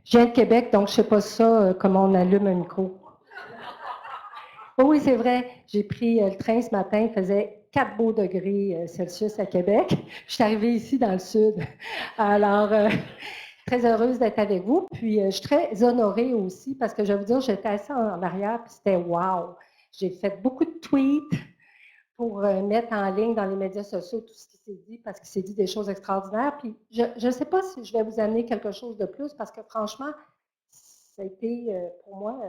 Je viens de Québec, donc je sais pas ça, comment on allume un micro. Oui, c'est vrai. J'ai pris le train ce matin, il faisait 4 beaux degrés Celsius à Québec. Je suis arrivée ici dans le sud. Alors, très heureuse d'être avec vous. Puis, je suis très honorée aussi parce que je vais vous dire, j'étais assise en arrière, puis c'était wow. J'ai fait beaucoup de tweets pour mettre en ligne dans les médias sociaux tout ce qui s'est dit, parce qu'il s'est dit des choses extraordinaires. Puis, je ne sais pas si je vais vous amener quelque chose de plus, parce que franchement, ça a été pour moi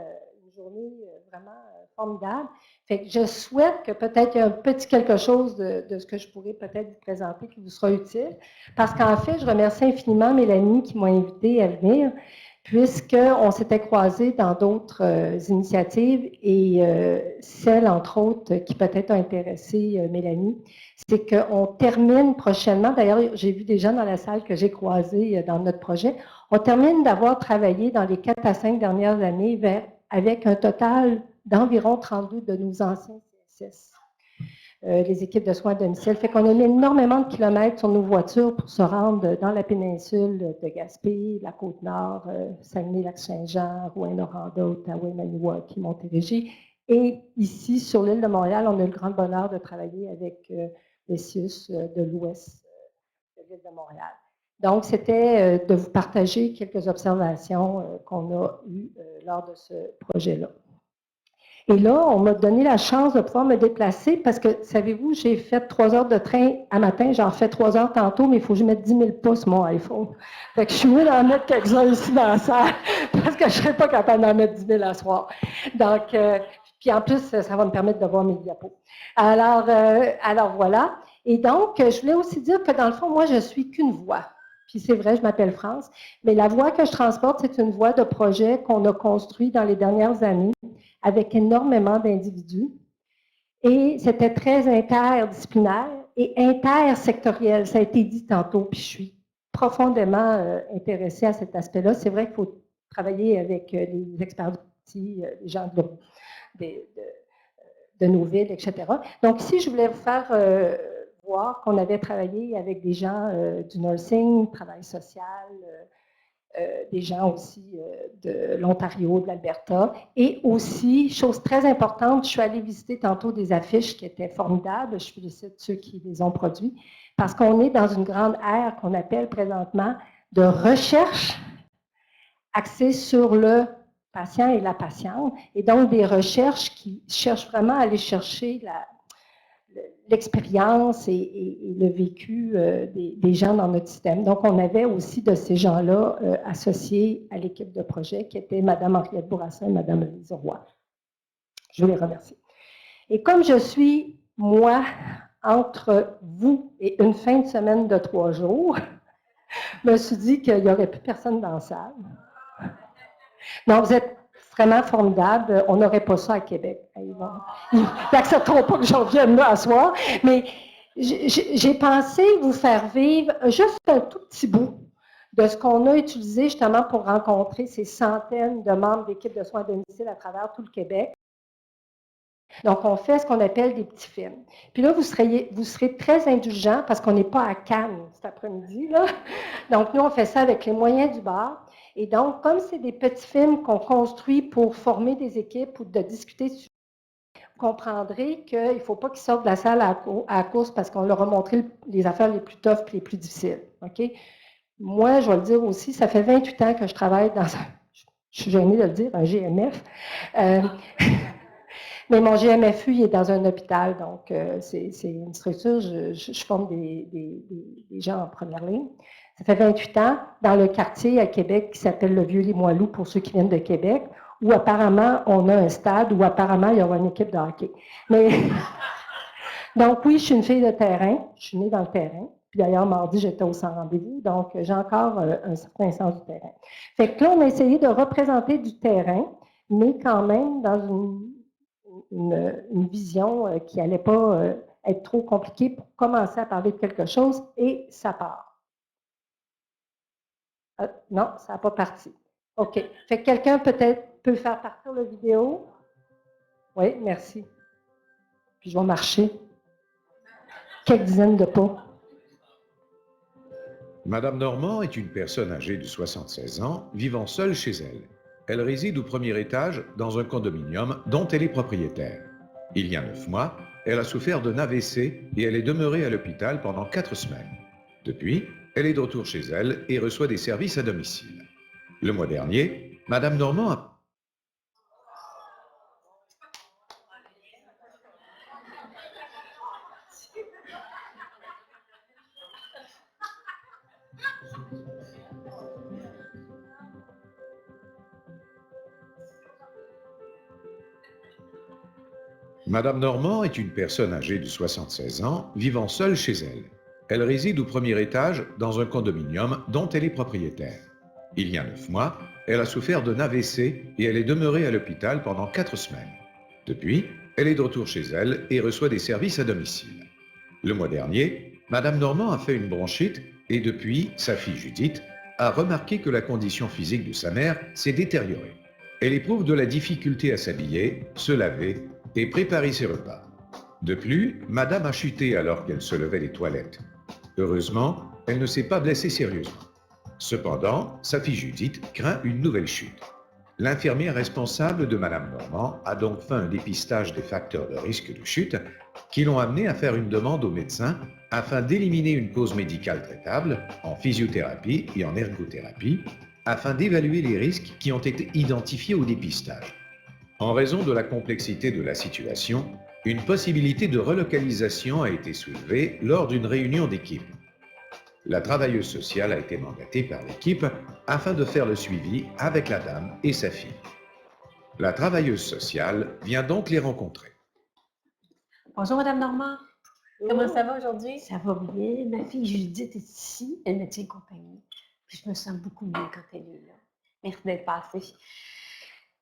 une journée vraiment formidable. Fait que je souhaite que peut-être il y a un petit quelque chose de ce que je pourrais peut-être vous présenter qui vous sera utile. Parce qu'en fait, je remercie infiniment Mélanie qui m'a invitée à venir, puisqu'on s'était croisés dans d'autres initiatives et celle, entre autres, qui peut-être a intéressé Mélanie, c'est qu'on termine prochainement, d'ailleurs, j'ai vu des gens dans la salle que j'ai croisés dans notre projet, on termine d'avoir travaillé dans les 4 à 5 dernières années avec un total d'environ 32 de nos anciens CSS, les équipes de soins à domicile. Fait qu'on a mis énormément de kilomètres sur nos voitures pour se rendre dans la péninsule de Gaspé, la Côte-Nord, Saguenay-Lac-Saint-Jean, Rouyn-Noranda, Ottawa, Maniwaki, Montérégie. Et ici, sur l'île de Montréal, on a le grand bonheur de travailler avec les CIUS de l'ouest de l'île de Montréal. Donc, c'était de vous partager quelques observations qu'on a eues lors de ce projet-là. Et là, on m'a donné la chance de pouvoir me déplacer parce que, savez-vous, j'ai fait 3 heures de train à matin, j'en fais 3 heures tantôt, mais il faut que je mette 10 000 pas sur mon iPhone. Fait que je suis mieux d'en mettre quelques-uns ici dans la salle parce que je ne serais pas capable d'en mettre 10 000 à soir. Donc, puis en plus, ça va me permettre de voir mes diapos. Alors voilà. Et donc, je voulais aussi dire que dans le fond, moi, je suis qu'une voix. Puis c'est vrai, je m'appelle France, mais la voix que je transporte, c'est une voix de projet qu'on a construit dans les dernières années avec énormément d'individus. Et c'était très interdisciplinaire et intersectoriel. Ça a été dit tantôt, puis je suis profondément intéressée à cet aspect-là. C'est vrai qu'il faut travailler avec les experts d'outils, les gens de nos villes, etc. Donc ici, je voulais vous faire voir qu'on avait travaillé avec des gens du nursing, travail social, des gens aussi de l'Ontario, de l'Alberta. Et aussi, chose très importante, je suis allée visiter tantôt des affiches qui étaient formidables. Je félicite ceux qui les ont produits, parce qu'on est dans une grande ère qu'on appelle présentement de recherche axée sur le patient et la patiente, et donc des recherches qui cherchent vraiment à aller chercher l'expérience et le vécu des gens dans notre système. Donc, on avait aussi de ces gens-là associés à l'équipe de projet qui étaient Mme Henriette Bourassa et Mme Lise Roy. Je les remercie. Et comme je suis, moi, entre vous et une fin de semaine de 3 jours, je me suis dit qu'il n'y aurait plus personne dans la salle. Non, vous êtes vraiment formidable. On n'aurait pas ça à Québec. Ils n'accepteront pas que j'en vienne là à soir. Mais j'ai pensé vous faire vivre juste un tout petit bout de ce qu'on a utilisé justement pour rencontrer ces centaines de membres d'équipes de soins à domicile à travers tout le Québec. Donc, on fait ce qu'on appelle des petits films. Puis là, vous serez très indulgents parce qu'on n'est pas à Cannes cet après-midi, là. Donc, nous, on fait ça avec les moyens du bord. Et donc, comme c'est des petits films qu'on construit pour former des équipes ou de discuter sur, vous comprendrez qu'il ne faut pas qu'ils sortent de la salle à la course parce qu'on leur a montré les affaires les plus toughs et les plus difficiles. OK? Moi, je vais le dire aussi, ça fait 28 ans que je travaille dans un, je suis gênée de le dire, un GMF. Mais mon GMFU, il est dans un hôpital, donc c'est une structure, je forme des gens en première ligne. Ça fait 28 ans, dans le quartier à Québec qui s'appelle le Vieux-Limoilou, pour ceux qui viennent de Québec, où apparemment on a un stade, où apparemment il y aura une équipe de hockey. Mais donc oui, je suis une fille de terrain, je suis née dans le terrain. Puis d'ailleurs, mardi, j'étais au sans rendez-vous, donc j'ai encore un certain sens du terrain. Fait que là, on a essayé de représenter du terrain, mais quand même dans une vision qui n'allait pas être trop compliquée pour commencer à parler de quelque chose, et ça part. Non, ça n'a pas parti. OK. Fait que quelqu'un peut-être peut faire partir la vidéo. Oui, merci. Puis je vais marcher quelques dizaines de pas. Madame Normand est une personne âgée de 76 ans, vivant seule chez elle. Elle réside au premier étage dans un condominium dont elle est propriétaire. Il y a 9 mois, elle a souffert d'un AVC et elle est demeurée à l'hôpital pendant 4 semaines. Depuis, elle est de retour chez elle et reçoit des services à domicile. Le mois dernier, Madame Normand a... Madame Normand est une personne âgée de 76 ans, vivant seule chez elle. Elle réside au premier étage dans un condominium dont elle est propriétaire. Il y a 9 mois, elle a souffert d'un AVC et elle est demeurée à l'hôpital pendant 4 semaines. Depuis, elle est de retour chez elle et reçoit des services à domicile. Le mois dernier, Madame Normand a fait une bronchite et depuis, sa fille Judith a remarqué que la condition physique de sa mère s'est détériorée. Elle éprouve de la difficulté à s'habiller, se laver et préparer ses repas. De plus, Madame a chuté alors qu'elle se levait des toilettes. Heureusement, elle ne s'est pas blessée sérieusement. Cependant, sa fille Judith craint une nouvelle chute. L'infirmière responsable de Madame Normand a donc fait un dépistage des facteurs de risque de chute qui l'ont amené à faire une demande au médecin afin d'éliminer une cause médicale traitable en physiothérapie et en ergothérapie afin d'évaluer les risques qui ont été identifiés au dépistage. En raison de la complexité de la situation, une possibilité de relocalisation a été soulevée lors d'une réunion d'équipe. La travailleuse sociale a été mandatée par l'équipe afin de faire le suivi avec la dame et sa fille. La travailleuse sociale vient donc les rencontrer. Bonjour, Madame Normand. Comment ça va aujourd'hui? Ça va bien. Ma fille Judith est ici. Elle me tient compagnie. Puis je me sens beaucoup mieux quand elle est là. Merci d'être passée.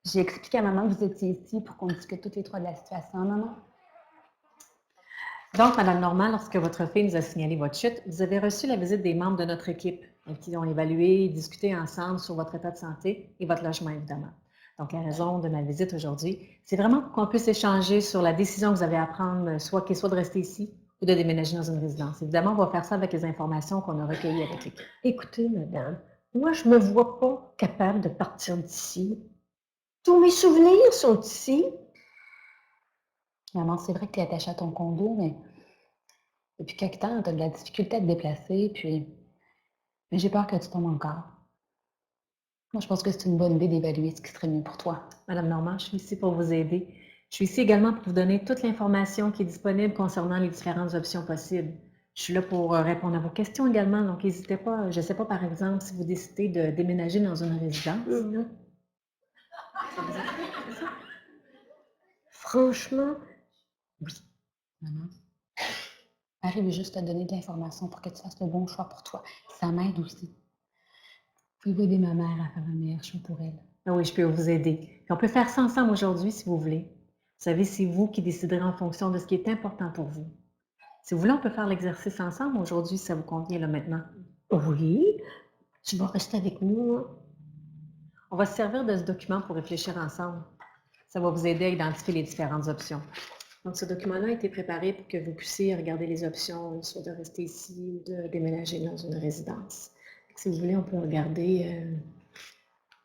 J'ai expliqué à maman que vous étiez ici pour qu'on discute toutes les trois de la situation, maman. Donc, Madame Normand, lorsque votre fille nous a signalé votre chute, vous avez reçu la visite des membres de notre équipe qui ont évalué et discuté ensemble sur votre état de santé et votre logement, évidemment. Donc, la raison de ma visite aujourd'hui, c'est vraiment pour qu'on puisse échanger sur la décision que vous avez à prendre, soit de rester ici ou de déménager dans une résidence. Évidemment, on va faire ça avec les informations qu'on a recueillies avec l'équipe. Écoutez, madame, moi, je me vois pas capable de partir d'ici. Tous mes souvenirs sont ici. Maman, c'est vrai que tu es attachée à ton condo, mais depuis quelque temps, tu as de la difficulté à te déplacer, mais j'ai peur que tu tombes encore. Moi, je pense que c'est une bonne idée d'évaluer ce qui serait mieux pour toi. Madame Normand, je suis ici pour vous aider. Je suis ici également pour vous donner toute l'information qui est disponible concernant les différentes options possibles. Je suis là pour répondre à vos questions également, donc n'hésitez pas. Je ne sais pas, par exemple, si vous décidez de déménager dans une résidence. Non. Franchement, oui. Maman, j'arrive juste à donner de l'information pour que tu fasses le bon choix pour toi. Ça m'aide aussi. Vous pouvez aider ma mère à faire un meilleur choix pour elle. Ah oui, je peux vous aider. Puis on peut faire ça ensemble aujourd'hui si vous voulez. Vous savez, c'est vous qui déciderez en fonction de ce qui est important pour vous. Si vous voulez, on peut faire l'exercice ensemble aujourd'hui si ça vous convient là maintenant. oui, tu vas rester avec nous. On va se servir de ce document pour réfléchir ensemble. Ça va vous aider à identifier les différentes options. Donc, ce document-là a été préparé pour que vous puissiez regarder les options, soit de rester ici ou de déménager dans une résidence. Si vous voulez, on peut regarder.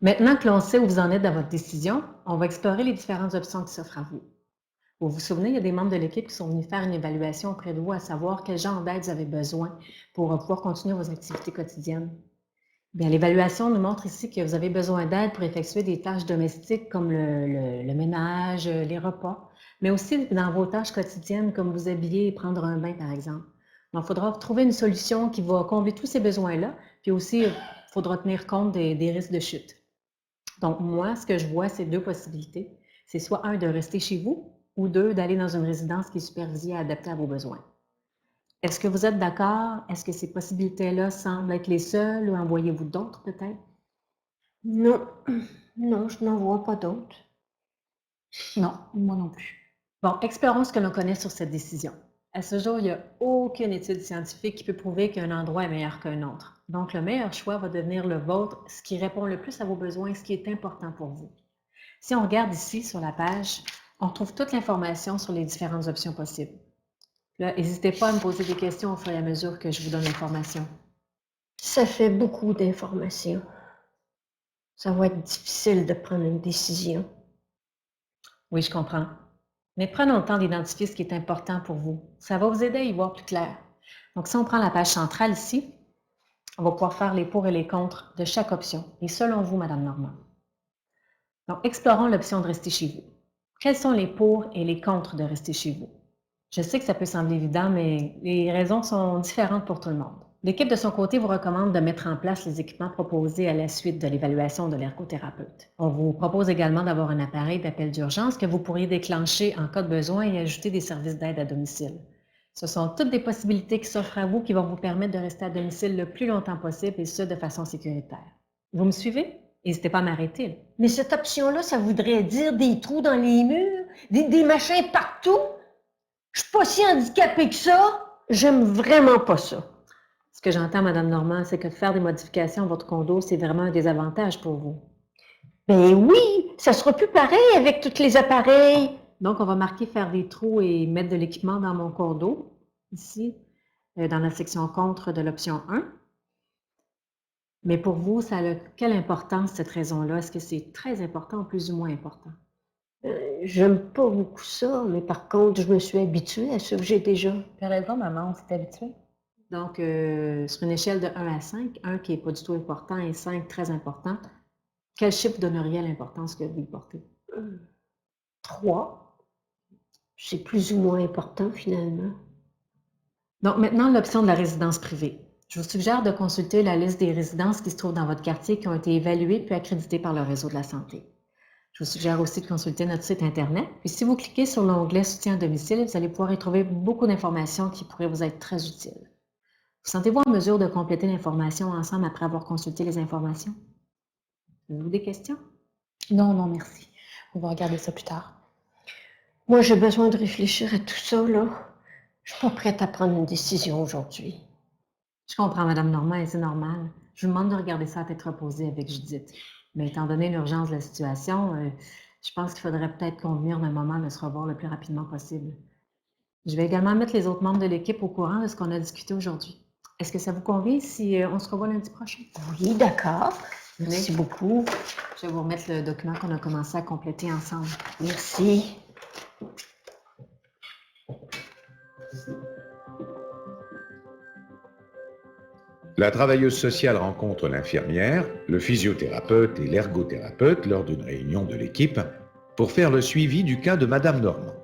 Maintenant que l'on sait où vous en êtes dans votre décision, on va explorer les différentes options qui s'offrent à vous. Vous vous souvenez, il y a des membres de l'équipe qui sont venus faire une évaluation auprès de vous à savoir quel genre d'aide vous avez besoin pour pouvoir continuer vos activités quotidiennes. Bien, l'évaluation nous montre ici que vous avez besoin d'aide pour effectuer des tâches domestiques comme le ménage, les repas, mais aussi dans vos tâches quotidiennes comme vous habiller et prendre un bain, par exemple. Donc, il faudra trouver une solution qui va combler tous ces besoins-là, puis aussi, il faudra tenir compte des risques de chute. Donc, moi, ce que je vois, c'est deux possibilités. C'est soit un, de rester chez vous, ou deux, d'aller dans une résidence qui est supervisée et adaptée à vos besoins. Est-ce que vous êtes d'accord? Est-ce que ces possibilités-là semblent être les seules ou en voyez-vous d'autres peut-être? Non, non, je n'en vois pas d'autres. Non, moi non plus. Bon, explorons ce que l'on connaît sur cette décision. À ce jour, il n'y a aucune étude scientifique qui peut prouver qu'un endroit est meilleur qu'un autre. Donc, le meilleur choix va devenir le vôtre, ce qui répond le plus à vos besoins, ce qui est important pour vous. Si on regarde ici sur la page, on trouve toute l'information sur les différentes options possibles. Là, n'hésitez pas à me poser des questions au fur et à mesure que je vous donne l'information. Ça fait beaucoup d'informations. Ça va être difficile de prendre une décision. Oui, je comprends. Mais prenons le temps d'identifier ce qui est important pour vous. Ça va vous aider à y voir plus clair. Donc, si on prend la page centrale ici, on va pouvoir faire les pour et les contre de chaque option. Et selon vous, Madame Normand. Donc, explorons l'option de rester chez vous. Quels sont les pour et les contre de rester chez vous? Je sais que ça peut sembler évident, mais les raisons sont différentes pour tout le monde. L'équipe de son côté vous recommande de mettre en place les équipements proposés à la suite de l'évaluation de l'ergothérapeute. On vous propose également d'avoir un appareil d'appel d'urgence que vous pourriez déclencher en cas de besoin et ajouter des services d'aide à domicile. Ce sont toutes des possibilités qui s'offrent à vous qui vont vous permettre de rester à domicile le plus longtemps possible et ce, de façon sécuritaire. Vous me suivez? N'hésitez pas à m'arrêter. Mais cette option-là, ça voudrait dire des trous dans les murs, des machins partout. Je suis pas si handicapée que ça. J'aime vraiment pas ça. Ce que j'entends, Madame Normand, c'est que de faire des modifications à votre condo, c'est vraiment un désavantage pour vous. Ben oui, ça sera plus pareil avec tous les appareils. Donc, on va marquer faire des trous et mettre de l'équipement dans mon condo, ici, dans la section contre de l'option 1. Mais pour vous, ça a quelle importance, cette raison-là? Est-ce que c'est très important ou plus ou moins important? J'aime pas beaucoup ça, mais par contre, je me suis habituée à ce que j'ai déjà. T'as raison, maman, on s'est habitué. Donc, sur une échelle de 1 à 5, 1 qui n'est pas du tout important et 5 très important, quel chiffre donnerait à l'importance que vous y portez? 3. C'est plus ou moins important, finalement. Donc, maintenant, l'option de la résidence privée. Je vous suggère de consulter la liste des résidences qui se trouvent dans votre quartier qui ont été évaluées puis accréditées par le réseau de la santé. Je vous suggère aussi de consulter notre site Internet. Puis si vous cliquez sur l'onglet Soutien à domicile, vous allez pouvoir y trouver beaucoup d'informations qui pourraient vous être très utiles. Vous sentez-vous en mesure de compléter l'information ensemble après avoir consulté les informations? Avez-vous des questions? Non, non, merci. On va regarder ça plus tard. Moi, j'ai besoin de réfléchir à tout ça, là. Je suis pas prête à prendre une décision aujourd'hui. Je comprends, Madame Normand, et c'est normal. Je vous demande de regarder ça à tête reposée avec Judith. Mais étant donné l'urgence de la situation, je pense qu'il faudrait peut-être convenir d'un moment de se revoir le plus rapidement possible. Je vais également mettre les autres membres de l'équipe au courant de ce qu'on a discuté aujourd'hui. Est-ce que ça vous convient si on se revoit lundi prochain? Oui, d'accord. Merci beaucoup. Je vais vous remettre le document qu'on a commencé à compléter ensemble. Merci. La travailleuse sociale rencontre l'infirmière, le physiothérapeute et l'ergothérapeute lors d'une réunion de l'équipe pour faire le suivi du cas de Madame Normand.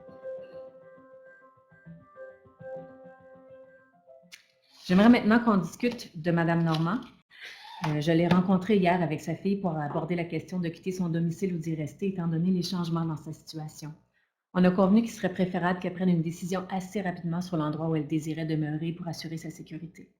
J'aimerais maintenant qu'on discute de Madame Normand. Je l'ai rencontrée hier avec sa fille pour aborder la question de quitter son domicile ou d'y rester, étant donné les changements dans sa situation. On a convenu qu'il serait préférable qu'elle prenne une décision assez rapidement sur l'endroit où elle désirait demeurer pour assurer sa sécurité.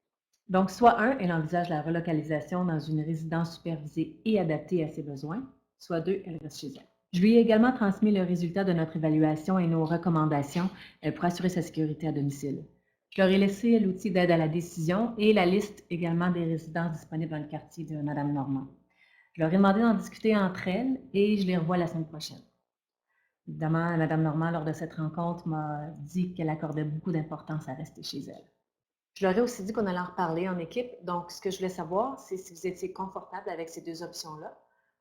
Donc, soit 1, elle envisage la relocalisation dans une résidence supervisée et adaptée à ses besoins, soit 2, elle reste chez elle. Je lui ai également transmis le résultat de notre évaluation et nos recommandations pour assurer sa sécurité à domicile. Je leur ai laissé l'outil d'aide à la décision et la liste également des résidences disponibles dans le quartier de Mme Normand. Je leur ai demandé d'en discuter entre elles et je les revois la semaine prochaine. Évidemment, Mme Normand, lors de cette rencontre, m'a dit qu'elle accordait beaucoup d'importance à rester chez elle. Je leur ai aussi dit qu'on allait en reparler en équipe. Donc, ce que je voulais savoir, c'est si vous étiez confortable avec ces deux options-là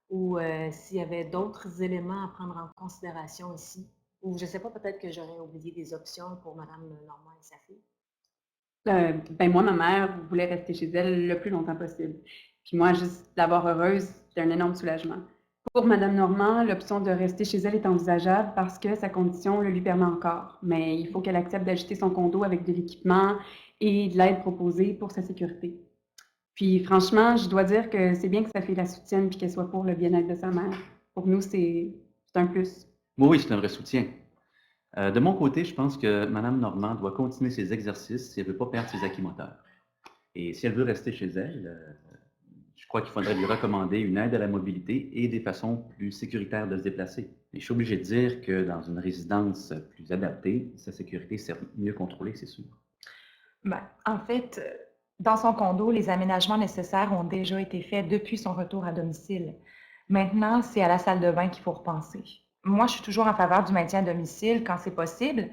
ou s'il y avait d'autres éléments à prendre en considération ici. Ou je ne sais pas, peut-être que j'aurais oublié des options pour Mme Normand et sa fille. Moi, ma mère voulait rester chez elle le plus longtemps possible. Puis moi, juste l'avoir heureuse, c'était un énorme soulagement. Pour Mme Normand, l'option de rester chez elle est envisageable parce que sa condition le lui permet encore. Mais il faut qu'elle accepte d'ajuster son condo avec de l'équipement et de l'aide proposée pour sa sécurité. Puis franchement, je dois dire que c'est bien que sa fille la soutienne puis qu'elle soit pour le bien-être de sa mère. Pour nous, c'est un plus. Oui, c'est un vrai soutien. De mon côté, je pense que Mme Normand doit continuer ses exercices si elle ne veut pas perdre ses acquis moteurs. Et si elle veut rester chez elle, je crois qu'il faudrait lui recommander une aide à la mobilité et des façons plus sécuritaires de se déplacer. Et je suis obligé de dire que dans une résidence plus adaptée, sa sécurité sera mieux contrôlée, c'est sûr. En fait, dans son condo, les aménagements nécessaires ont déjà été faits depuis son retour à domicile. Maintenant, c'est à la salle de bain qu'il faut repenser. Moi, je suis toujours en faveur du maintien à domicile quand c'est possible,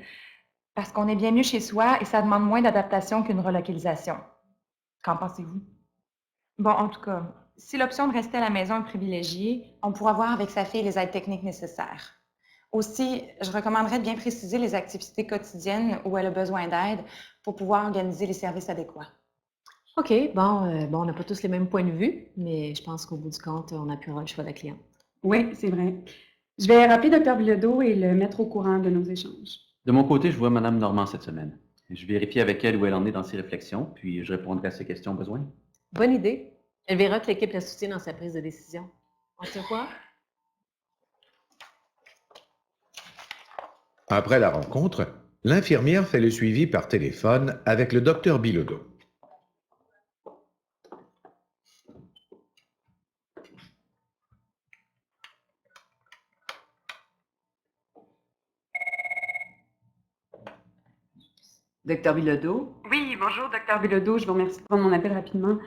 parce qu'on est bien mieux chez soi et ça demande moins d'adaptation qu'une relocalisation. Qu'en pensez-vous? Bon, en tout cas, si l'option de rester à la maison est privilégiée, on pourra voir avec sa fille les aides techniques nécessaires. Aussi, je recommanderais de bien préciser les activités quotidiennes où elle a besoin d'aide pour pouvoir organiser les services adéquats. OK, bon, on n'a pas tous les mêmes points de vue, mais je pense qu'au bout du compte, on appuiera le choix de la cliente. Oui, c'est vrai. Je vais rappeler Dr. Bilodeau et le mettre au courant de nos échanges. De mon côté, je vois Mme Normand cette semaine. Je vérifie avec elle où elle en est dans ses réflexions, puis je répondrai à ses questions au besoin. Bonne idée. Elle verra que l'équipe la soutient dans sa prise de décision. On se revoit? Après la rencontre, l'infirmière fait le suivi par téléphone avec le docteur Bilodeau. Docteur Bilodeau? Oui, bonjour, Dr. Bilodeau. Je vous remercie de prendre mon appel rapidement.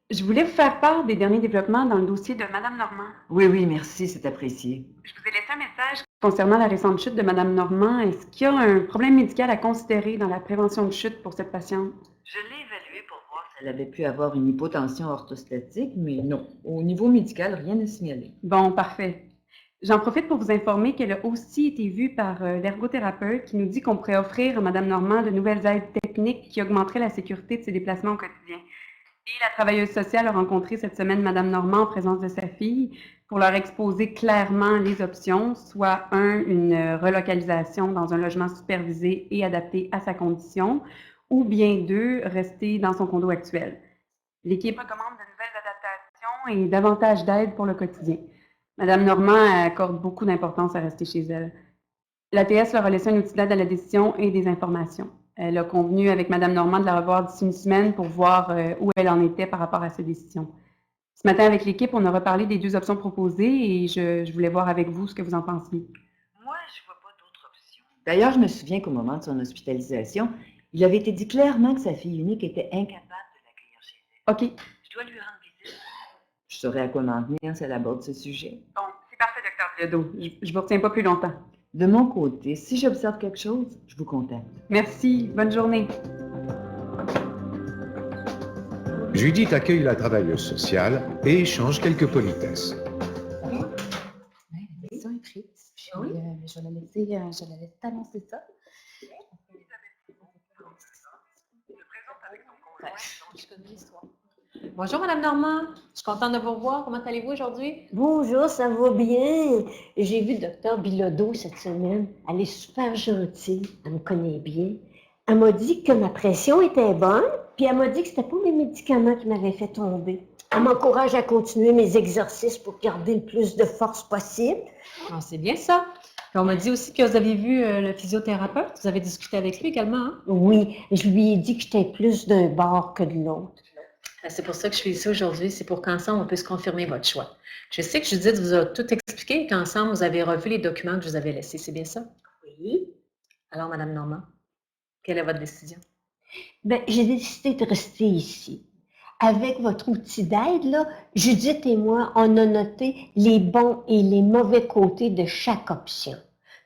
Je voulais vous faire part des derniers développements dans le dossier de Mme Normand. Oui, merci, c'est apprécié. Je vous ai laissé un message concernant la récente chute de Mme Normand. Est-ce qu'il y a un problème médical à considérer dans la prévention de chute pour cette patiente? Je l'ai évaluée pour voir si elle avait pu avoir une hypotension orthostatique, mais non. Au niveau médical, rien à signaler. Bon, parfait. J'en profite pour vous informer qu'elle a aussi été vue par l'ergothérapeute qui nous dit qu'on pourrait offrir à Mme Normand de nouvelles aides techniques qui augmenteraient la sécurité de ses déplacements au quotidien. Et la travailleuse sociale a rencontré cette semaine Mme Normand en présence de sa fille pour leur exposer clairement les options, soit une relocalisation dans un logement supervisé et adapté à sa condition, ou bien deux, rester dans son condo actuel. L'équipe recommande de nouvelles adaptations et davantage d'aide pour le quotidien. Mme Normand accorde beaucoup d'importance à rester chez elle. L'ATS leur a laissé un outil d'aide à la décision et des informations. Elle a convenu avec Mme Normand de la revoir d'ici une semaine pour voir où elle en était par rapport à sa décision. Ce matin, avec l'équipe, on a reparlé des deux options proposées et je voulais voir avec vous ce que vous en pensiez. Moi, je vois pas d'autre option. D'ailleurs, je me souviens qu'au moment de son hospitalisation, il avait été dit clairement que sa fille unique était incapable de l'accueillir chez elle. OK. Je dois lui rendre visite. Je saurai à quoi m'en tenir si elle aborde ce sujet. Bon, c'est parfait, Dr. Bilodeau. Je ne vous retiens pas plus longtemps. De mon côté, si j'observe quelque chose, je vous contacte. Merci. Bonne journée. Judith accueille la travailleuse sociale et échange quelques politesses. La décision est prise. Puis, je vais la laisser t'annoncer ça. Ouais, je connais l'histoire. Bonjour, Mme Normand. Je suis contente de vous revoir. Comment allez-vous aujourd'hui? Bonjour, ça va bien? J'ai vu Dr. Bilodeau cette semaine. Elle est super gentille, elle me connaît bien. Elle m'a dit que ma pression était bonne, puis elle m'a dit que c'était pas mes médicaments qui m'avaient fait tomber. Elle m'encourage à continuer mes exercices pour garder le plus de force possible. Ah, c'est bien ça. Puis on m'a dit aussi que vous avez vu le physiothérapeute. Vous avez discuté avec lui également, hein? Oui, je lui ai dit que j'étais plus d'un bord que de l'autre. C'est pour ça que je suis ici aujourd'hui. C'est pour qu'ensemble, on puisse confirmer votre choix. Je sais que Judith vous a tout expliqué et qu'ensemble, vous avez revu les documents que je vous avais laissés. C'est bien ça? Oui. Alors, Mme Normand, quelle est votre décision? Bien, j'ai décidé de rester ici. Avec votre outil d'aide, là, Judith et moi, on a noté les bons et les mauvais côtés de chaque option.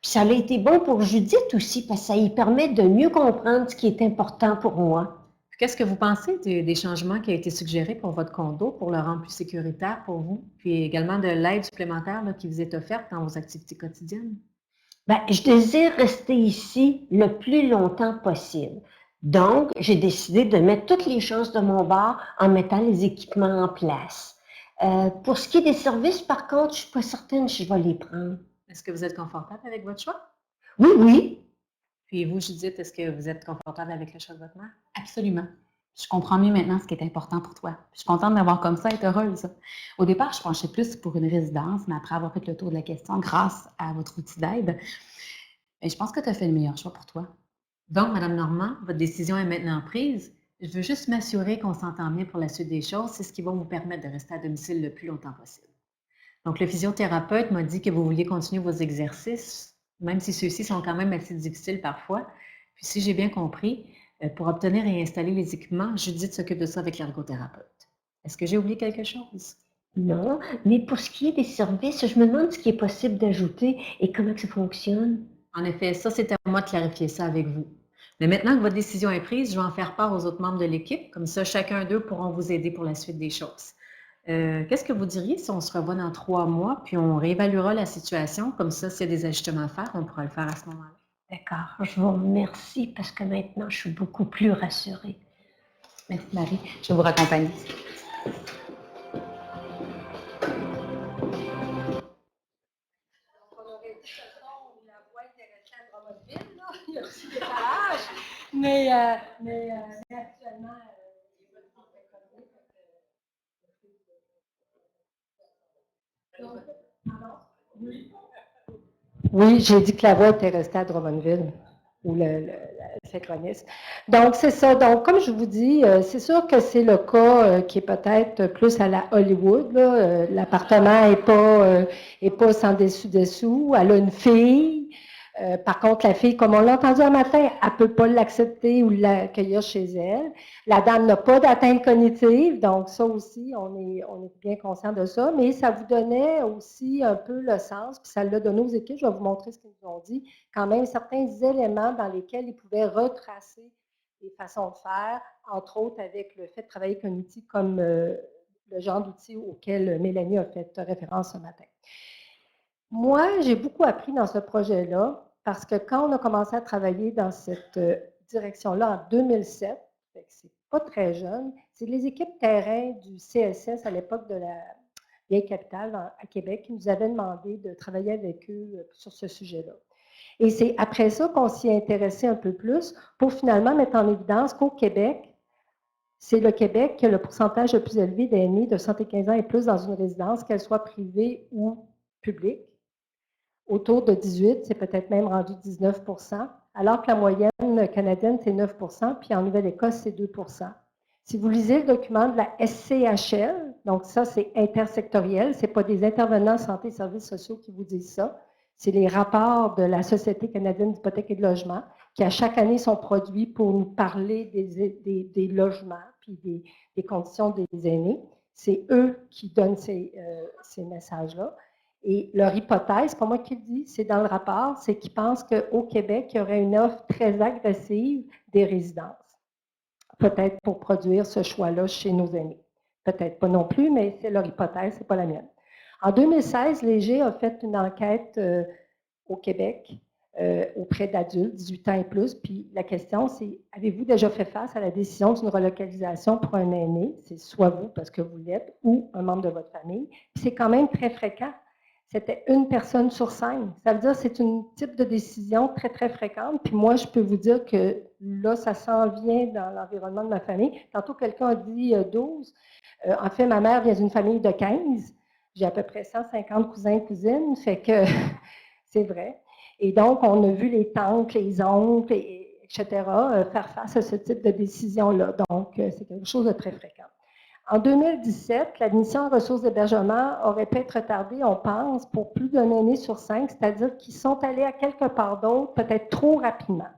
Puis ça a été bon pour Judith aussi, parce que ça lui permet de mieux comprendre ce qui est important pour moi. Qu'est-ce que vous pensez des changements qui ont été suggérés pour votre condo pour le rendre plus sécuritaire pour vous, puis également de l'aide supplémentaire là, qui vous est offerte dans vos activités quotidiennes? Bien, je désire rester ici le plus longtemps possible. Donc, j'ai décidé de mettre toutes les chances de mon bord en mettant les équipements en place. Pour ce qui est des services, par contre, je ne suis pas certaine si je vais les prendre. Est-ce que vous êtes confortable avec votre choix? Oui, oui. Puis vous, Judith, est-ce que vous êtes confortable avec le choix de votre mère? Absolument. Je comprends mieux maintenant ce qui est important pour toi. Je suis contente d'avoir comme ça, être heureuse. Au départ, je penchais plus pour une résidence, mais après avoir fait le tour de la question, grâce à votre outil d'aide, je pense que tu as fait le meilleur choix pour toi. Donc, Mme Normand, votre décision est maintenant prise. Je veux juste m'assurer qu'on s'entend bien pour la suite des choses. C'est ce qui va vous permettre de rester à domicile le plus longtemps possible. Donc, le physiothérapeute m'a dit que vous vouliez continuer vos exercices, même si ceux-ci sont quand même assez difficiles parfois. Puis, si j'ai bien compris, pour obtenir et installer les équipements, Judith s'occupe de ça avec l'ergothérapeute. Est-ce que j'ai oublié quelque chose? Non, mais pour ce qui est des services, je me demande ce qui est possible d'ajouter et comment que ça fonctionne. En effet, ça, c'était à moi de clarifier ça avec vous. Mais maintenant que votre décision est prise, je vais en faire part aux autres membres de l'équipe. Comme ça, chacun d'eux pourront vous aider pour la suite des choses. Qu'est-ce que vous diriez si on se revoit dans 3 mois, puis on réévaluera la situation? Comme ça, s'il y a des ajustements à faire, on pourra le faire à ce moment-là. D'accord, je vous remercie parce que maintenant, je suis beaucoup plus rassurée. Merci, Marie. Je vais vous raccompagner. Mais actuellement, oui, j'ai dit que la voix était restée à Drummondville, ou le synchroniste. Donc, c'est ça. Donc, comme je vous dis, c'est sûr que c'est le cas qui est peut-être plus à la Hollywood. L'appartement est pas sans dessous. Elle a une fille. Par contre, la fille, comme on l'a entendu un matin, elle ne peut pas l'accepter ou l'accueillir chez elle. La dame n'a pas d'atteinte cognitive, donc ça aussi, on est bien conscient de ça, mais ça vous donnait aussi un peu le sens, puis ça l'a donné aux équipes. Je vais vous montrer ce qu'ils nous ont dit, quand même certains éléments dans lesquels ils pouvaient retracer les façons de faire, entre autres avec le fait de travailler avec un outil comme le genre d'outil auquel Mélanie a fait référence ce matin. Moi, j'ai beaucoup appris dans ce projet-là parce que quand on a commencé à travailler dans cette direction-là en 2007, c'est pas très jeune, c'est les équipes terrain du CSS à l'époque de la vieille capitale à Québec qui nous avaient demandé de travailler avec eux sur ce sujet-là. Et c'est après ça qu'on s'y est intéressé un peu plus pour finalement mettre en évidence qu'au Québec, c'est le Québec qui a le pourcentage le plus élevé d'aînés de 75 ans et plus dans une résidence, qu'elle soit privée ou publique. Autour de 18, c'est peut-être même rendu 19 alors que la moyenne canadienne, c'est 9 puis en Nouvelle-Écosse, c'est 2 Si vous lisez le document de la SCHL, donc ça, c'est intersectoriel, ce n'est pas des intervenants santé et services sociaux qui vous disent ça, c'est les rapports de la Société canadienne d'hypothèque et de logement qui, à chaque année, sont produits pour nous parler des logements puis des conditions des aînés. C'est eux qui donnent ces messages-là. Et leur hypothèse, c'est pas moi qui le dis, c'est dans le rapport, c'est qu'ils pensent qu'au Québec, il y aurait une offre très agressive des résidences. Peut-être pour produire ce choix-là chez nos aînés. Peut-être pas non plus, mais c'est leur hypothèse, c'est pas la mienne. En 2016, Léger a fait une enquête au Québec auprès d'adultes, 18 ans et plus, puis la question, c'est, avez-vous déjà fait face à la décision d'une relocalisation pour un aîné? C'est soit vous, parce que vous l'êtes, ou un membre de votre famille. Puis c'est quand même très fréquent. C'était 1 personne sur 5. Ça veut dire que c'est un type de décision très, très fréquente. Puis moi, je peux vous dire que là, ça s'en vient dans l'environnement de ma famille. Tantôt, quelqu'un a dit 12. En fait, ma mère vient d'une famille de 15. J'ai à peu près 150 cousins et cousines. Fait que c'est vrai. Et donc, on a vu les tantes, les oncles, etc., faire face à ce type de décision-là. Donc, c'est quelque chose de très fréquent. En 2017, l'admission en ressources d'hébergement aurait pu être retardée, on pense, pour plus d'un aîné sur 5, c'est-à-dire qu'ils sont allés à quelque part d'autre, peut-être trop rapidement.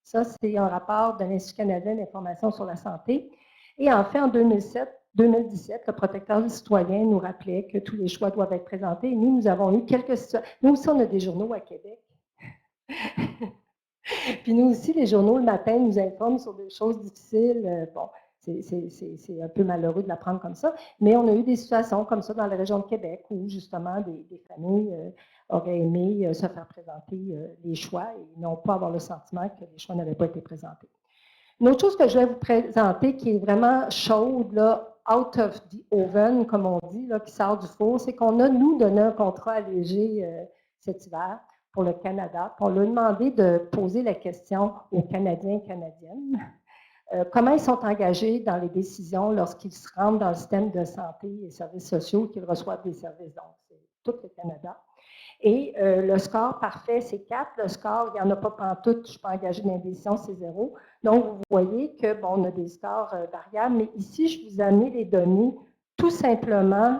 Ça, c'est un rapport de l'Institut canadien d'information sur la santé. Et en fait, en 2017, le protecteur des citoyens nous rappelait que tous les choix doivent être présentés. Et nous avons eu quelques situations. Nous aussi, on a des journaux à Québec. Puis nous aussi, les journaux, le matin, nous informent sur des choses difficiles. Bon, c'est un peu malheureux de l'apprendre comme ça, mais on a eu des situations comme ça dans la région de Québec où justement des familles auraient aimé se faire présenter les choix et n'ont pas avoir le sentiment que les choix n'avaient pas été présentés. Une autre chose que je vais vous présenter qui est vraiment chaude, là, out of the oven, comme on dit, là, qui sort du four, c'est qu'on a, nous, donné un contrat allégé cet hiver pour le Canada. On leur a demandé de poser la question aux Canadiens et Canadiennes. Comment ils sont engagés dans les décisions lorsqu'ils se rendent dans le système de santé et services sociaux, qu'ils reçoivent des services. Donc, c'est tout le Canada. Et le score parfait, c'est 4. Le score, il n'y en a pas pantoute, je ne suis pas engagée dans les décisions, c'est 0. Donc, vous voyez que, bon, on a des scores variables, mais ici, je vous ai amené les données tout simplement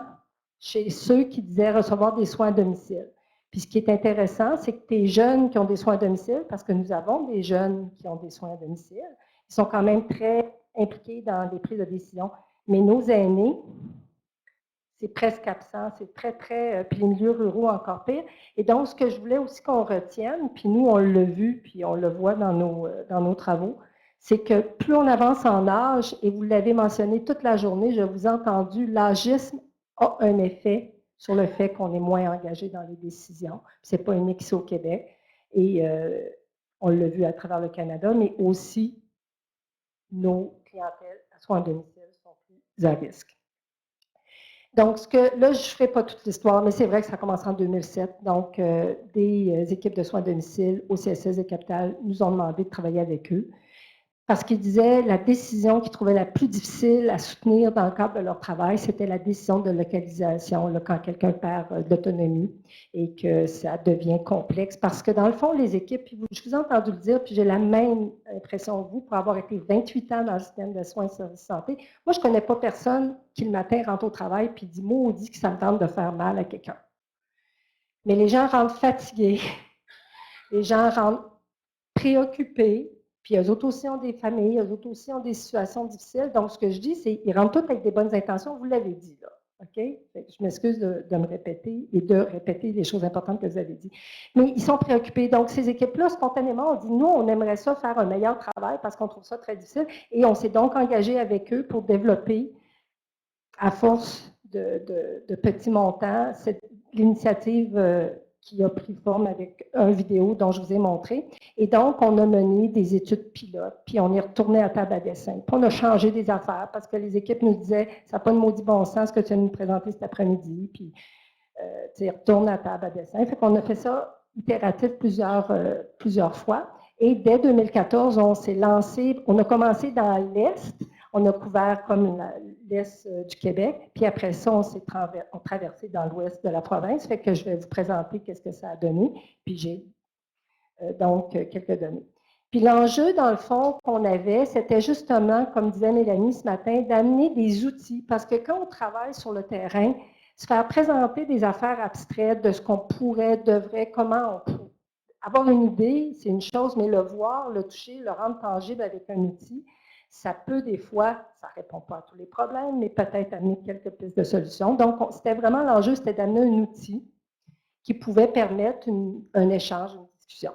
chez ceux qui disaient recevoir des soins à domicile. Puis ce qui est intéressant, c'est que les jeunes qui ont des soins à domicile, parce que nous avons des jeunes qui ont des soins à domicile, ils sont quand même très impliqués dans les prises de décision. Mais nos aînés, c'est presque absent, c'est très, très... Puis les milieux ruraux, encore pire. Et donc, ce que je voulais aussi qu'on retienne, puis nous, on l'a vu, puis on le voit dans nos travaux, c'est que plus on avance en âge, et vous l'avez mentionné toute la journée, je vous ai entendu, l'âgisme a un effet sur le fait qu'on est moins engagé dans les décisions. Ce n'est pas unique ici au Québec. Et on l'a vu à travers le Canada, mais aussi nos clientèles à soins à domicile sont plus à risque. Donc, là, je ne ferai pas toute l'histoire, mais c'est vrai que ça a commencé en 2007. Donc, des équipes de soins à domicile au CSS de Capitale nous ont demandé de travailler avec eux parce qu'ils disaient la décision qu'ils trouvaient la plus difficile à soutenir dans le cadre de leur travail, c'était la décision de localisation, là, quand quelqu'un perd de l'autonomie et que ça devient complexe. Parce que dans le fond, les équipes, puis je vous ai entendu le dire, puis j'ai la même impression que vous, pour avoir été 28 ans dans le système de soins et services de santé. Moi, je ne connais pas personne qui le matin rentre au travail puis dit maudit que ça me tente de faire mal à quelqu'un. Mais les gens rentrent fatigués, les gens rentrent préoccupés. Puis eux autres aussi ont des familles, eux autres aussi ont des situations difficiles. Donc, ce que je dis, c'est qu'ils rentrent tous avec des bonnes intentions, vous l'avez dit, là. OK? Je m'excuse de me répéter et de répéter les choses importantes que vous avez dit. Mais ils sont préoccupés. Donc, ces équipes-là, spontanément, on dit, nous, on aimerait ça faire un meilleur travail parce qu'on trouve ça très difficile. Et on s'est donc engagé avec eux pour développer, à force de petits montants, l'initiative qui a pris forme avec une vidéo dont je vous ai montré. Et donc, on a mené des études pilotes, puis on est retourné à table à dessin. Puis on a changé des affaires parce que les équipes nous disaient « ça n'a pas de maudit bon sens ce que tu viens de nous présenter cet après-midi », puis tu retourne à table à dessin. Fait qu'on a fait ça itératif plusieurs fois. Et dès 2014, on s'est lancé, on a commencé dans l'Est, on a couvert comme l'Est du Québec, puis après ça, on traversé dans l'Ouest de la province, fait que je vais vous présenter qu'est-ce que ça a donné, puis j'ai donc quelques données. Puis l'enjeu, dans le fond, qu'on avait, c'était justement, comme disait Mélanie ce matin, d'amener des outils, parce que quand on travaille sur le terrain, se faire présenter des affaires abstraites de ce qu'on pourrait, devrait, comment on peut. Avoir une idée, c'est une chose, mais le voir, le toucher, le rendre tangible avec un outil, ça peut des fois, ça ne répond pas à tous les problèmes, mais peut-être amener quelques pistes de solutions. Donc, c'était vraiment l'enjeu, c'était d'amener un outil qui pouvait permettre un échange, une discussion.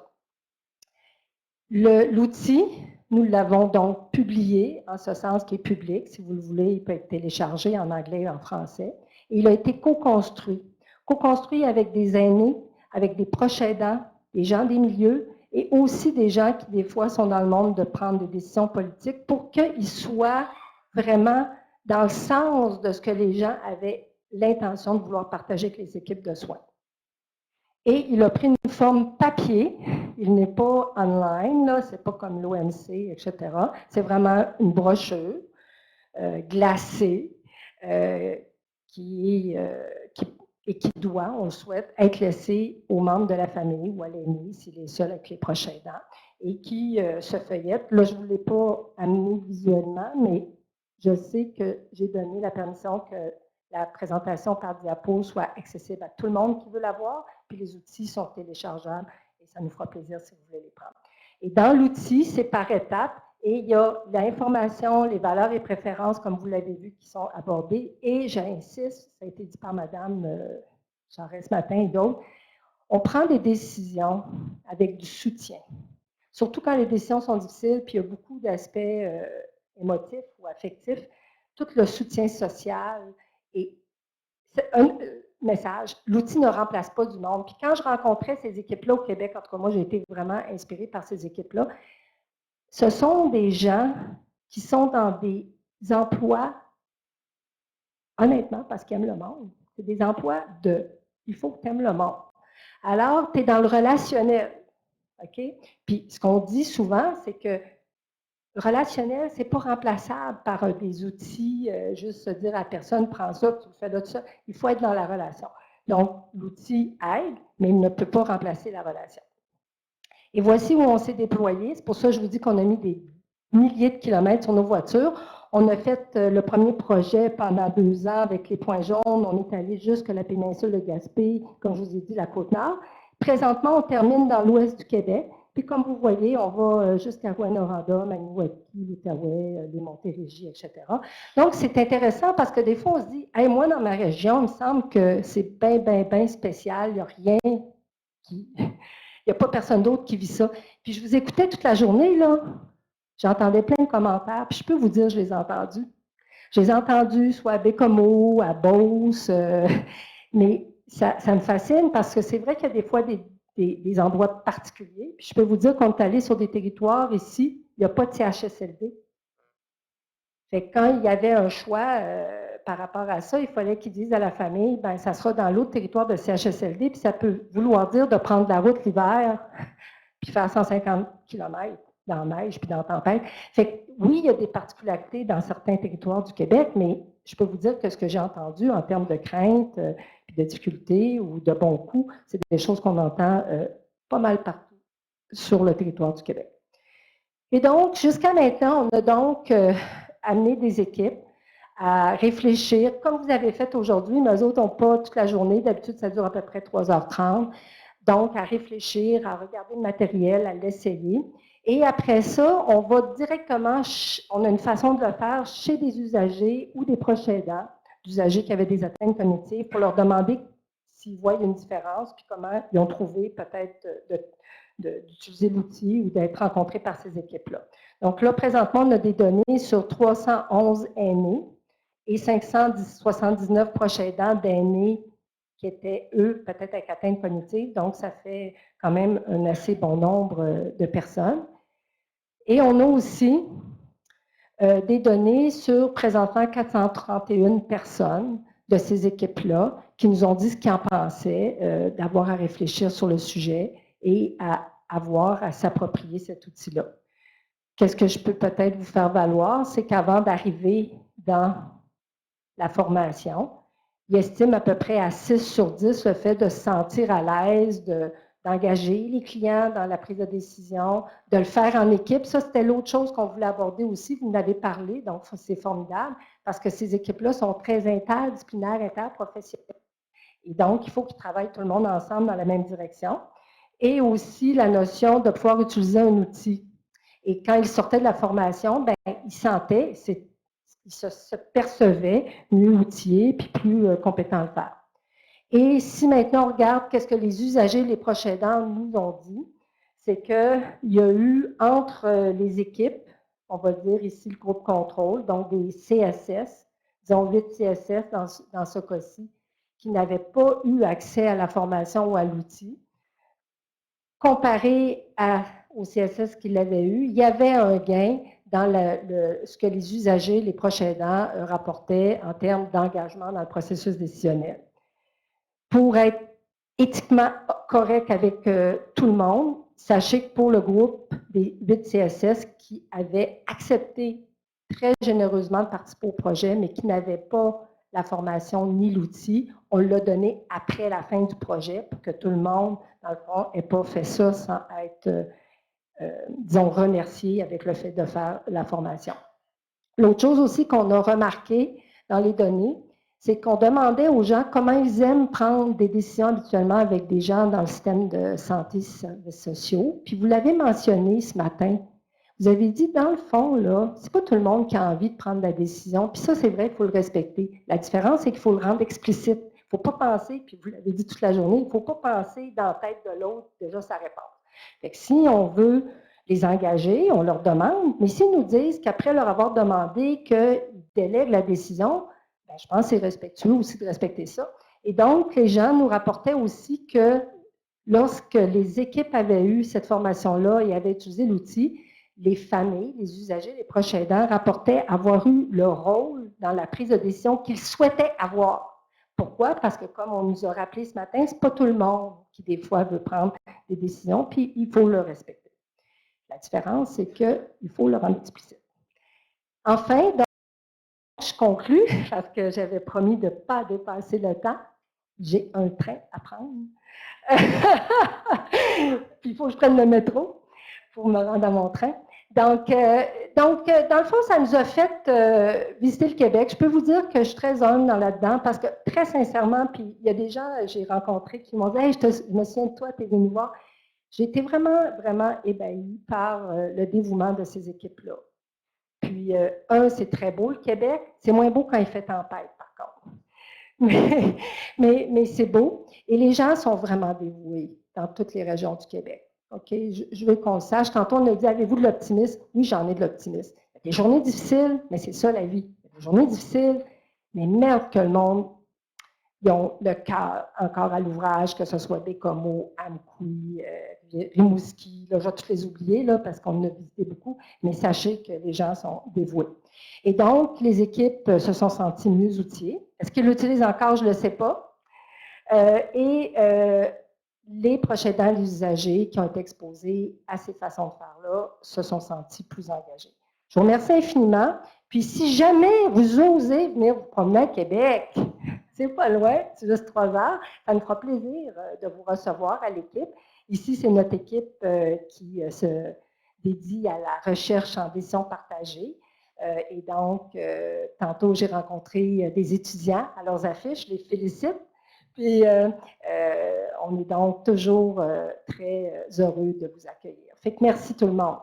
L'outil, nous l'avons donc publié, en ce sens qui est public. Si vous le voulez, il peut être téléchargé en anglais et en français. Et il a été co-construit. Co-construit avec des aînés, avec des proches aidants, des gens des milieux et aussi des gens qui, des fois, sont dans le monde de prendre des décisions politiques pour qu'ils soient vraiment dans le sens de ce que les gens avaient l'intention de vouloir partager avec les équipes de soins. Et il a pris une forme papier, il n'est pas online, ce n'est pas comme l'OMC, etc. C'est vraiment une brochure glacée qui doit, on le souhaite, être laissée aux membres de la famille ou à l'aîné, s'il est seul avec les proches aidants, et qui se feuillette. Là, je ne vous l'ai pas amené visuellement, mais je sais que j'ai donné la permission que la présentation par diapo soit accessible à tout le monde qui veut la voir, puis les outils sont téléchargeables et ça nous fera plaisir si vous voulez les prendre. Et dans l'outil, c'est par étapes et il y a l'information, les valeurs et préférences, comme vous l'avez vu, qui sont abordées. Et j'insiste, ça a été dit par Mme Charest ce matin et d'autres, on prend des décisions avec du soutien. Surtout quand les décisions sont difficiles, puis il y a beaucoup d'aspects émotifs ou affectifs, tout le soutien social. Et c'est un message, l'outil ne remplace pas du monde. Puis quand je rencontrais ces équipes-là au Québec, en tout cas moi j'ai été vraiment inspirée par ces équipes-là, ce sont des gens qui sont dans des emplois, honnêtement, parce qu'ils aiment le monde. C'est des emplois il faut que tu aimes le monde. Alors, tu es dans le relationnel. OK? Puis ce qu'on dit souvent, c'est que le relationnel, ce n'est pas remplaçable par des outils, juste se dire à la personne, prends ça, tu fais de ça. Il faut être dans la relation. Donc, l'outil aide, mais il ne peut pas remplacer la relation. Et voici où on s'est déployé. C'est pour ça que je vous dis qu'on a mis des milliers de kilomètres sur nos voitures. On a fait le premier projet pendant 2 ans avec les points jaunes. On est allé jusqu'à la péninsule de Gaspé, comme je vous ai dit, la Côte-Nord. Présentement, on termine dans l'ouest du Québec. Puis comme vous voyez, on va jusqu'à Rouyn-Noranda, Maniwaki, l'Outaouais, les Montérégie, etc. Donc, c'est intéressant parce que des fois, on se dit, hey, moi, dans ma région, il me semble que c'est bien spécial. Il n'y a rien qui... Il n'y a pas personne d'autre qui vit ça. Puis je vous écoutais toute la journée, là. J'entendais plein de commentaires, puis je peux vous dire, je les ai entendus. Je les ai entendus soit à Bécomo, à Beauce, mais ça me fascine parce que c'est vrai qu'il y a des fois des endroits particuliers. Puis je peux vous dire qu'on est allé sur des territoires ici, il n'y a pas de CHSLD. Fait que quand il y avait un choix par rapport à ça, il fallait qu'ils disent à la famille, ben ça sera dans l'autre territoire de CHSLD, puis ça peut vouloir dire de prendre la route l'hiver, puis faire 150 km dans la neige, puis dans la tempête. Fait que oui, il y a des particularités dans certains territoires du Québec, mais je peux vous dire que ce que j'ai entendu en termes de crainte, puis de difficultés ou de bons coups, c'est des choses qu'on entend pas mal partout sur le territoire du Québec. Et donc, jusqu'à maintenant, on a donc amené des équipes à réfléchir, comme vous avez fait aujourd'hui, mais eux autres n'ont pas toute la journée, d'habitude ça dure à peu près 3h30, donc à réfléchir, à regarder le matériel, à l'essayer. Et après ça, on va directement, on a une façon de le faire chez des usagers ou des proches aidants, d'usagers qui avaient des atteintes cognitives, pour leur demander s'ils voient une différence, puis comment ils ont trouvé peut-être d'utiliser l'outil ou d'être rencontrés par ces équipes-là. Donc là, présentement, on a des données sur 311 aînés et 579 proches aidants d'aînés qui étaient, eux, peut-être avec atteinte cognitive. Donc, ça fait quand même un assez bon nombre de personnes. Et on a aussi des données sur présentement 431 personnes de ces équipes-là qui nous ont dit ce qu'ils en pensaient, d'avoir à réfléchir sur le sujet et à avoir à s'approprier cet outil-là. Qu'est-ce que je peux peut-être vous faire valoir, c'est qu'avant d'arriver dans la formation, il estime à peu près à 6 sur 10 le fait de se sentir à l'aise, d'engager les clients dans la prise de décision, de le faire en équipe. Ça, c'était l'autre chose qu'on voulait aborder aussi. Vous en avez parlé, donc c'est formidable, parce que ces équipes-là sont très interdisciplinaires, interprofessionnelles. Et donc, il faut qu'ils travaillent tout le monde ensemble dans la même direction. Et aussi la notion de pouvoir utiliser un outil. Et quand ils sortaient de la formation, ben, ils sentaient, ils se percevaient mieux outillés puis plus compétents à le faire. Et si maintenant on regarde qu'est-ce que les usagers, les proches aidants nous ont dit, c'est qu'il y a eu entre les équipes, on va dire ici le groupe contrôle, donc des CSS, disons 8 CSS dans ce cas-ci, qui n'avaient pas eu accès à la formation ou à l'outil. Comparé au CSS qui l'avait eu, il y avait un gain dans ce que les usagers, les proches aidants rapportaient en termes d'engagement dans le processus décisionnel. Pour être éthiquement correct avec tout le monde, sachez que pour le groupe des 8 CSS qui avaient accepté très généreusement de participer au projet, mais qui n'avaient pas la formation ni l'outil, on l'a donné après la fin du projet pour que tout le monde, dans le fond, n'ait pas fait ça sans être, disons, remercié avec le fait de faire la formation. L'autre chose aussi qu'on a remarqué dans les données, c'est qu'on demandait aux gens comment ils aiment prendre des décisions habituellement avec des gens dans le système de santé et services sociaux. Puis vous l'avez mentionné ce matin. Vous avez dit, dans le fond, là, c'est pas tout le monde qui a envie de prendre la décision. Puis ça, c'est vrai, il faut le respecter. La différence, c'est qu'il faut le rendre explicite. Il ne faut pas penser, puis vous l'avez dit toute la journée, il ne faut pas penser dans la tête de l'autre déjà sa réponse. Fait que si on veut les engager, on leur demande, mais s'ils nous disent qu'après leur avoir demandé qu'ils délèguent la décision, bien, je pense que c'est respectueux aussi de respecter ça. Et donc, les gens nous rapportaient aussi que lorsque les équipes avaient eu cette formation-là et avaient utilisé l'outil, les familles, les usagers, les proches aidants rapportaient avoir eu le rôle dans la prise de décision qu'ils souhaitaient avoir. Pourquoi? Parce que comme on nous a rappelé ce matin, ce n'est pas tout le monde qui, des fois, veut prendre des décisions, puis il faut le respecter. La différence, c'est qu'il faut le rendre explicite. Enfin, donc, je conclus, parce que j'avais promis de ne pas dépasser le temps. J'ai un train à prendre. Puis il faut que je prenne le métro pour me rendre à mon train. Donc, dans le fond, ça nous a fait visiter le Québec. Je peux vous dire que je suis très humble là-dedans parce que, très sincèrement, puis il y a des gens que j'ai rencontrés qui m'ont dit « Hey, je me souviens de toi, tu es venu voir. » J'ai été vraiment, vraiment ébahie par le dévouement de ces équipes-là. Puis, c'est très beau, le Québec. C'est moins beau quand il fait tempête, par contre. Mais c'est beau. Et les gens sont vraiment dévoués dans toutes les régions du Québec. OK? Je veux qu'on le sache. Quand on a dit, avez-vous de l'optimisme? Oui, j'en ai de l'optimisme. Il y a des journées difficiles, mais c'est ça la vie. Il y a des journées difficiles, mais merde que le monde, ils ont le cœur encore à l'ouvrage, que ce soit Bécomo, Amkoui, Rimouski, là, je vais tous les oublier là, parce qu'on en a visité beaucoup, mais sachez que les gens sont dévoués. Et donc, les équipes se sont senties mieux outillées. Est-ce qu'ils l'utilisent encore? Je ne le sais pas. Les proches aidants, les usagers qui ont été exposés à ces façons de faire-là se sont sentis plus engagés. Je vous remercie infiniment. Puis si jamais vous osez venir vous promener à Québec, c'est pas loin, c'est juste 3 heures, ça me fera plaisir de vous recevoir à l'équipe. Ici, c'est notre équipe qui se dédie à la recherche en décision partagée. Et donc, tantôt, j'ai rencontré des étudiants à leurs affiches, je les félicite. Puis, on est donc toujours très heureux de vous accueillir. Fait que merci tout le monde.